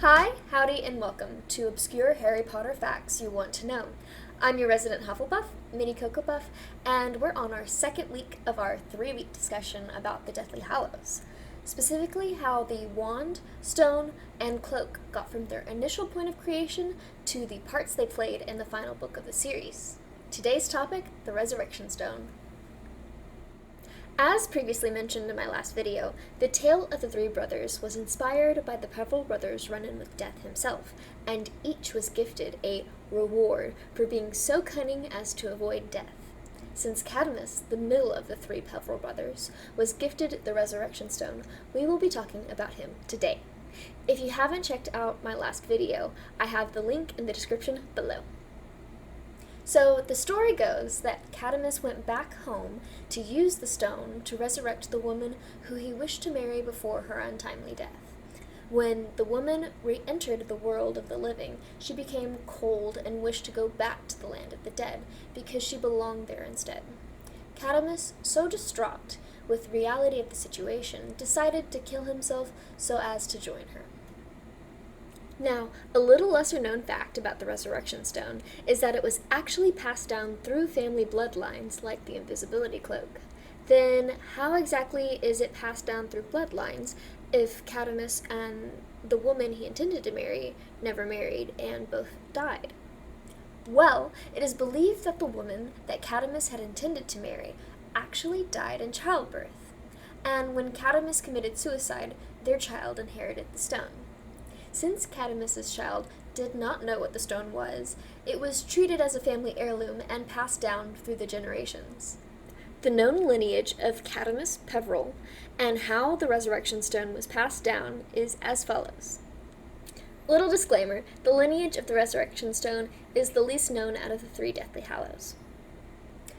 Hi, howdy, and welcome to Obscure Harry Potter Facts You Want to Know. I'm your resident Hufflepuff, Minnie Cocoa Puff, and we're on our second week of our 3-week discussion about the Deathly Hallows. Specifically, how the wand, stone, and cloak got from their initial point of creation to the parts they played in the final book of the series. Today's topic, the Resurrection Stone. As previously mentioned in my last video, the tale of the three brothers was inspired by the Peverell brothers' run-in with Death himself, and each was gifted a reward for being so cunning as to avoid death. Since Cadmus, the middle of the three Peverell brothers, was gifted the Resurrection Stone, we will be talking about him today. If you haven't checked out my last video, I have the link in the description below. So, the story goes that Cadmus went back home to use the stone to resurrect the woman who he wished to marry before her untimely death. When the woman re-entered the world of the living, she became cold and wished to go back to the land of the dead because she belonged there instead. Cadmus, so distraught with the reality of the situation, decided to kill himself so as to join her. Now, a little lesser known fact about the Resurrection Stone is that it was actually passed down through family bloodlines like the invisibility cloak. Then, how exactly is it passed down through bloodlines if Cadmus and the woman he intended to marry never married and both died? Well, it is believed that the woman that Cadmus had intended to marry actually died in childbirth, and when Cadmus committed suicide, their child inherited the stone. Since Cadmus's child did not know what the stone was, it was treated as a family heirloom and passed down through the generations. The known lineage of Cadmus Peverell and how the Resurrection Stone was passed down is as follows. Little disclaimer, the lineage of the Resurrection Stone is the least known out of the three Deathly Hallows.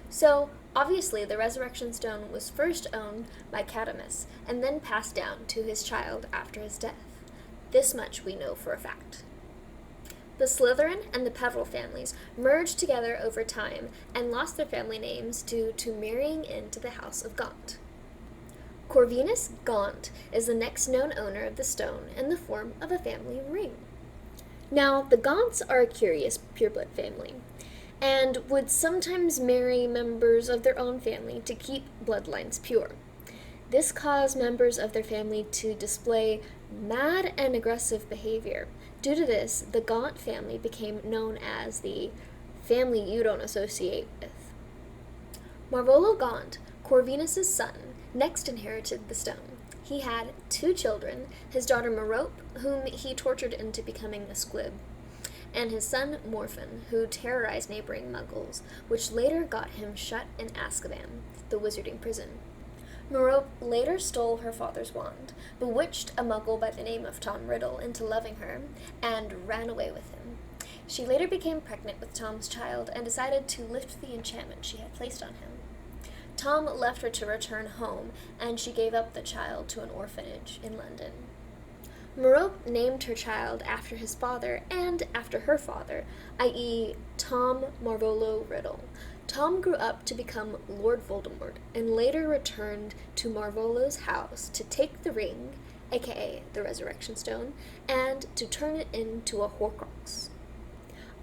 So, obviously, the Resurrection Stone was first owned by Cadmus and then passed down to his child after his death. This much we know for a fact. The Slytherin and the Peverell families merged together over time and lost their family names due to marrying into the House of Gaunt. Corvinus Gaunt is the next known owner of the stone in the form of a family ring. Now, the Gaunts are a curious pureblood family, and would sometimes marry members of their own family to keep bloodlines pure. This caused members of their family to display mad and aggressive behavior. Due to this, the Gaunt family became known as the family you don't associate with. Marvolo Gaunt, Corvinus's son, next inherited the stone. He had 2 children, his daughter Merope, whom he tortured into becoming a squib, and his son Morphin, who terrorized neighboring muggles, which later got him shut in Azkaban, the wizarding prison. Merope later stole her father's wand, bewitched a muggle by the name of Tom Riddle into loving her, and ran away with him. She later became pregnant with Tom's child and decided to lift the enchantment she had placed on him. Tom left her to return home, and she gave up the child to an orphanage in London. Merope named her child after his father and after her father, i.e. Tom Marvolo Riddle. Tom grew up to become Lord Voldemort and later returned to Marvolo's house to take the ring, aka the Resurrection Stone, and to turn it into a Horcrux.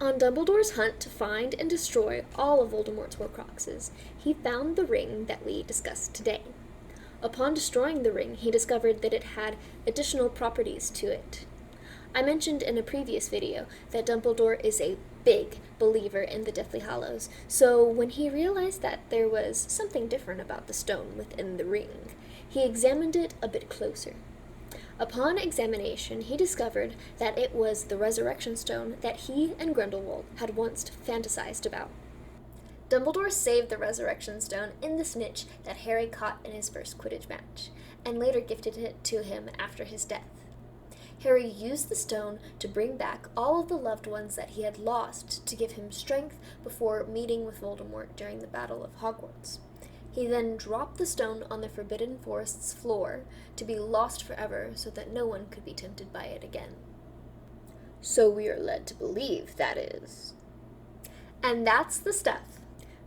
On Dumbledore's hunt to find and destroy all of Voldemort's Horcruxes, he found the ring that we discussed today. Upon destroying the ring, he discovered that it had additional properties to it. I mentioned in a previous video that Dumbledore is a big believer in the Deathly Hallows, so when he realized that there was something different about the stone within the ring, he examined it a bit closer. Upon examination, he discovered that it was the Resurrection Stone that he and Grindelwald had once fantasized about. Dumbledore saved the Resurrection Stone in the snitch that Harry caught in his first Quidditch match, and later gifted it to him after his death. Harry used the stone to bring back all of the loved ones that he had lost to give him strength before meeting with Voldemort during the Battle of Hogwarts. He then dropped the stone on the Forbidden Forest's floor to be lost forever so that no one could be tempted by it again. So we are led to believe, that is. And that's the stuff.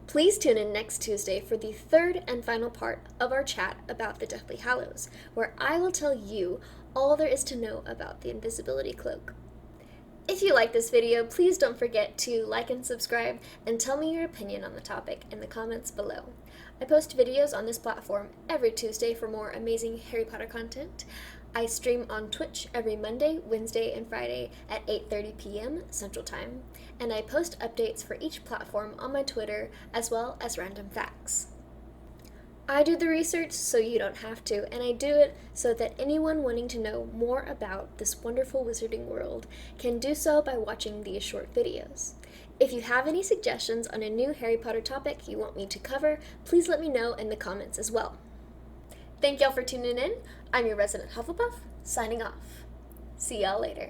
Please tune in next Tuesday for the third and final part of our chat about the Deathly Hallows, where I will tell you all there is to know about the invisibility cloak. If you like this video, please don't forget to like and subscribe, and tell me your opinion on the topic in the comments below. I post videos on this platform every Tuesday for more amazing Harry Potter content. I stream on Twitch every Monday, Wednesday, and Friday at 8:30 p.m. Central Time, and I post updates for each platform on my Twitter as well as random facts. I do the research so you don't have to, and I do it so that anyone wanting to know more about this wonderful wizarding world can do so by watching these short videos. If you have any suggestions on a new Harry Potter topic you want me to cover, please let me know in the comments as well. Thank y'all for tuning in. I'm your resident Hufflepuff, signing off. See y'all later.